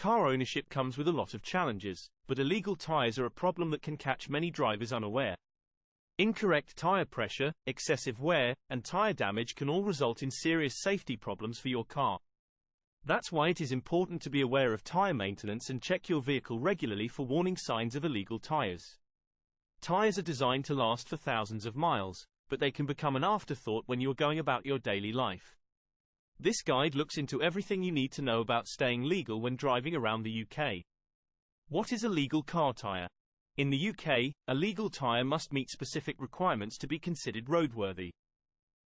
Car ownership comes with a lot of challenges, but illegal tires are a problem that can catch many drivers unaware. Incorrect tire pressure, excessive wear, and tire damage can all result in serious safety problems for your car. That's why it is important to be aware of tire maintenance and check your vehicle regularly for warning signs of illegal tires. Tires are designed to last for thousands of miles, but they can become an afterthought when you're going about your daily life. This guide looks into everything you need to know about staying legal when driving around the UK. What is a legal car tire? In the UK, a legal tire must meet specific requirements to be considered roadworthy.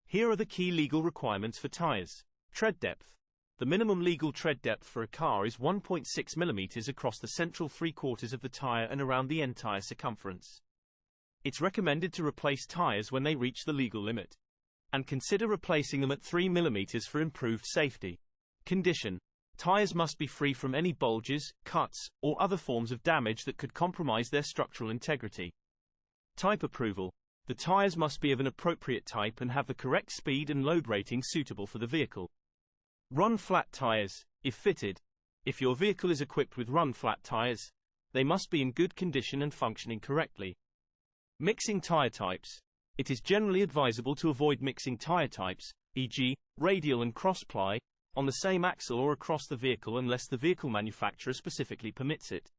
Here are the key legal requirements for tires. Tread depth. The minimum legal tread depth for a car is 1.6 mm across the central three-quarters of the tire and around the entire circumference. It's recommended to replace tires when they reach the legal limit, and consider replacing them at 3 mm for improved safety. Condition. Tires must be free from any bulges, cuts, or other forms of damage that could compromise their structural integrity. Type approval. The tires must be of an appropriate type and have the correct speed and load rating suitable for the vehicle. Run flat tires, if fitted. If your vehicle is equipped with run flat tires, they must be in good condition and functioning correctly. Mixing tire types. It is generally advisable to avoid mixing tire types, e.g., radial and cross-ply, on the same axle or across the vehicle unless the vehicle manufacturer specifically permits it.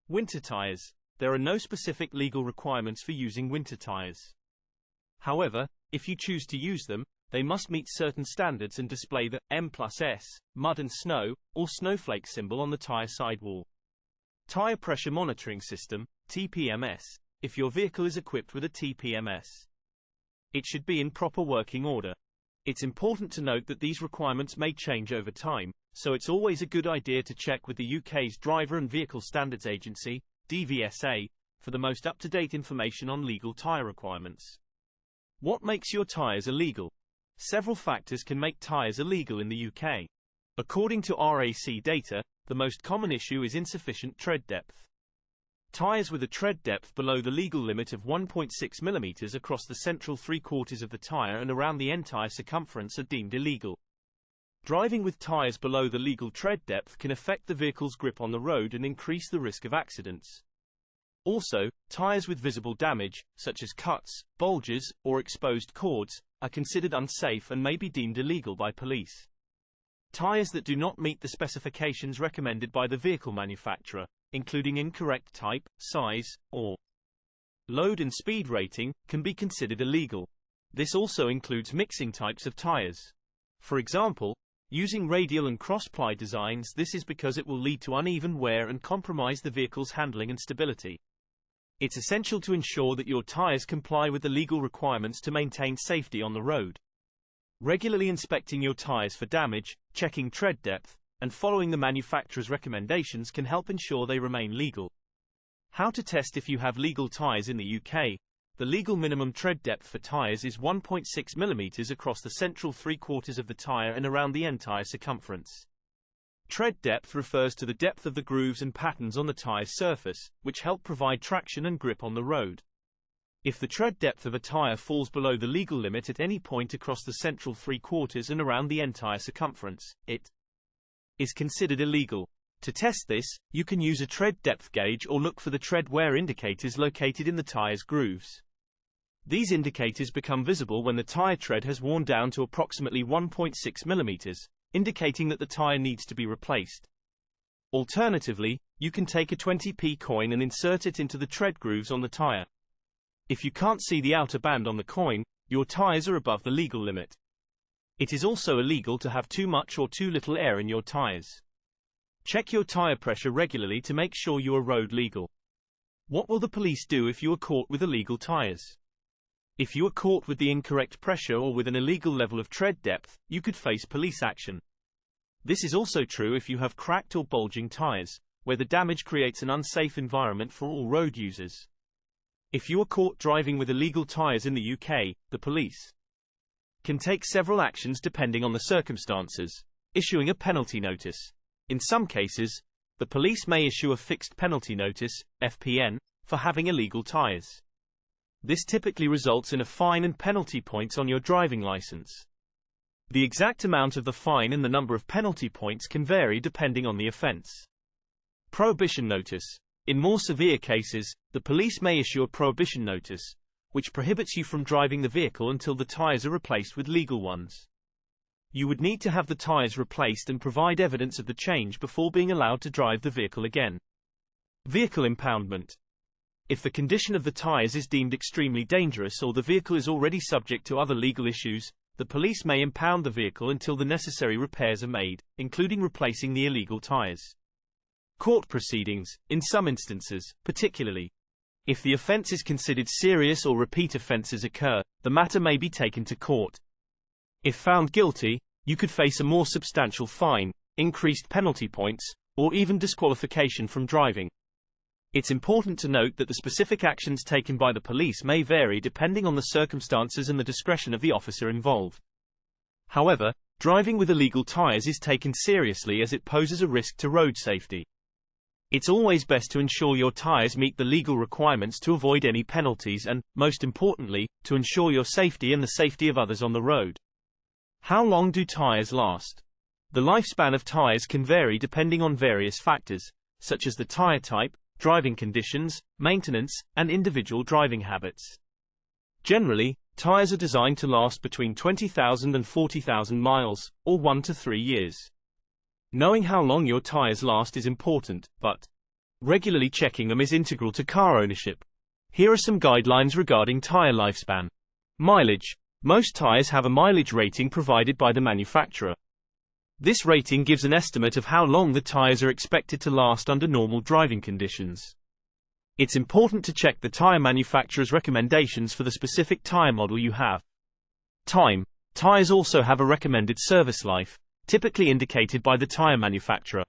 Winter tires. There are no specific legal requirements for using winter tires. However, if you choose to use them, they must meet certain standards and display the M+S, mud and snow, or snowflake symbol on the tire sidewall. Tire pressure monitoring system, TPMS. If your vehicle is equipped with a TPMS, it should be in proper working order. It's important to note that these requirements may change over time, so it's always a good idea to check with the UK's Driver and Vehicle Standards Agency, DVSA, for the most up-to-date information on legal tire requirements. What makes your tires illegal? Several factors can make tires illegal in the UK. According to RAC data, the most common issue is insufficient tread depth. Tires with a tread depth below the legal limit of 1.6 mm across the central three-quarters of the tire and around the entire circumference are deemed illegal. Driving with tires below the legal tread depth can affect the vehicle's grip on the road and increase the risk of accidents. Also, tires with visible damage, such as cuts, bulges, or exposed cords, are considered unsafe and may be deemed illegal by police. Tires that do not meet the specifications recommended by the vehicle manufacturer, including incorrect type, size, or load and speed rating, can be considered illegal. This also includes mixing types of tires. For example, using radial and cross-ply designs. This is because it will lead to uneven wear and compromise the vehicle's handling and stability. It's essential to ensure that your tires comply with the legal requirements to maintain safety on the road. Regularly inspecting your tires for damage, checking tread depth, and following the manufacturer's recommendations can help ensure they remain legal. How to test if you have legal tires in the UK? The legal minimum tread depth for tires is 1.6 mm across the central three-quarters of the tire and around the entire circumference. Tread depth refers to the depth of the grooves and patterns on the tire's surface, which help provide traction and grip on the road. If the tread depth of a tire falls below the legal limit at any point across the central three-quarters and around the entire circumference, it is considered illegal. To test this, you can use a tread depth gauge or look for the tread wear indicators located in the tire's grooves. These indicators become visible when the tire tread has worn down to approximately 1.6 mm, indicating that the tire needs to be replaced. Alternatively, you can take a 20p coin and insert it into the tread grooves on the tire. If you can't see the outer band on the coin, your tires are above the legal limit. It is also illegal to have too much or too little air in your tires. Check your tire pressure regularly to make sure you are road legal. What will the police do if you are caught with illegal tires? If you are caught with the incorrect pressure or with an illegal level of tread depth, you could face police action. This is also true if you have cracked or bulging tires, where the damage creates an unsafe environment for all road users. If you are caught driving with illegal tires in the UK, the police can take several actions depending on the circumstances, issuing a penalty notice. In some cases, the police may issue a fixed penalty notice, FPN, for having illegal tires. This typically results in a fine and penalty points on your driving license. The exact amount of the fine and the number of penalty points can vary depending on the offense. Prohibition notice. In more severe cases, the police may issue a prohibition notice, which prohibits you from driving the vehicle until the tires are replaced with legal ones. You would need to have the tires replaced and provide evidence of the change before being allowed to drive the vehicle again. Vehicle impoundment. If the condition of the tires is deemed extremely dangerous or the vehicle is already subject to other legal issues, the police may impound the vehicle until the necessary repairs are made, including replacing the illegal tires. Court proceedings. In some instances, particularly if the offense is considered serious or repeat offenses occur, the matter may be taken to court. If found guilty, you could face a more substantial fine, increased penalty points, or even disqualification from driving. It's important to note that the specific actions taken by the police may vary depending on the circumstances and the discretion of the officer involved. However, driving with illegal tires is taken seriously as it poses a risk to road safety. It's always best to ensure your tires meet the legal requirements to avoid any penalties and, most importantly, to ensure your safety and the safety of others on the road. How long do tires last? The lifespan of tires can vary depending on various factors, such as the tire type, driving conditions, maintenance, and individual driving habits. Generally, tires are designed to last between 20,000 and 40,000 miles, or 1 to 3 years. Knowing how long your tires last is important, but regularly checking them is integral to car ownership. Here are some guidelines regarding tire lifespan. Mileage. Most tires have a mileage rating provided by the manufacturer. This rating gives an estimate of how long the tires are expected to last under normal driving conditions. It's important to check the tire manufacturer's recommendations for the specific tire model you have. Time. Tires also have a recommended service life, typically indicated by the tire manufacturer.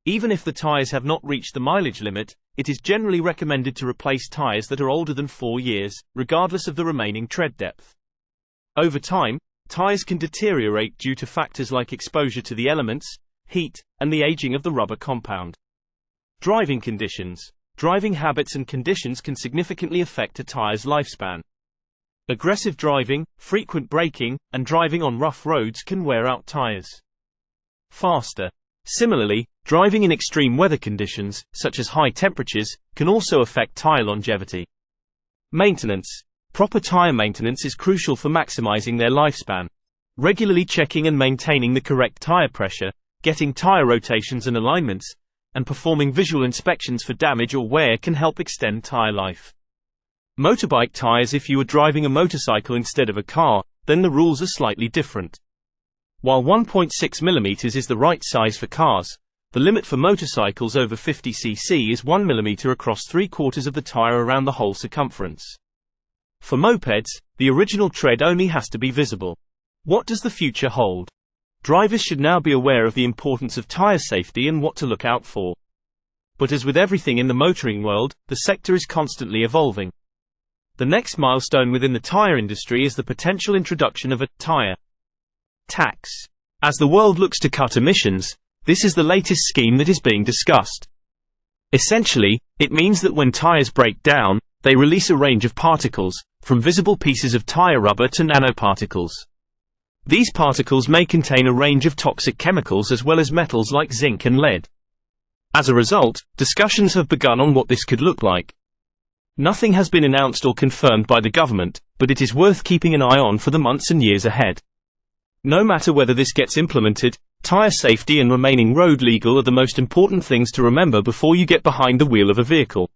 Even if the tires have not reached the mileage limit, it is generally recommended to replace tires that are older than 4 years, regardless of the remaining tread depth. Over time, tires can deteriorate due to factors like exposure to the elements, heat, and the aging of the rubber compound. Driving conditions. Driving habits and conditions can significantly affect a tire's lifespan. Aggressive driving, frequent braking, and driving on rough roads can wear out tires faster. Similarly, driving in extreme weather conditions, such as high temperatures, can also affect tire longevity. Maintenance. Proper tire maintenance is crucial for maximizing their lifespan. Regularly checking and maintaining the correct tire pressure, getting tire rotations and alignments, and performing visual inspections for damage or wear can help extend tire life. Motorbike tires. If you are driving a motorcycle instead of a car, then the rules are slightly different. While 1.6 mm is the right size for cars, the limit for motorcycles over 50 cc is 1 mm across 3/4 of the tire around the whole circumference. For mopeds, the original tread only has to be visible. What does the future hold? Drivers should now be aware of the importance of tire safety and what to look out for. But as with everything in the motoring world, the sector is constantly evolving. The next milestone within the tire industry is the potential introduction of a tire tax. As the world looks to cut emissions, this is the latest scheme that is being discussed. Essentially, it means that when tires break down, they release a range of particles, from visible pieces of tire rubber to nanoparticles. These particles may contain a range of toxic chemicals as well as metals like zinc and lead. As a result, discussions have begun on what this could look like. Nothing has been announced or confirmed by the government, but it is worth keeping an eye on for the months and years ahead. No matter whether this gets implemented, tire safety and remaining road legal are the most important things to remember before you get behind the wheel of a vehicle.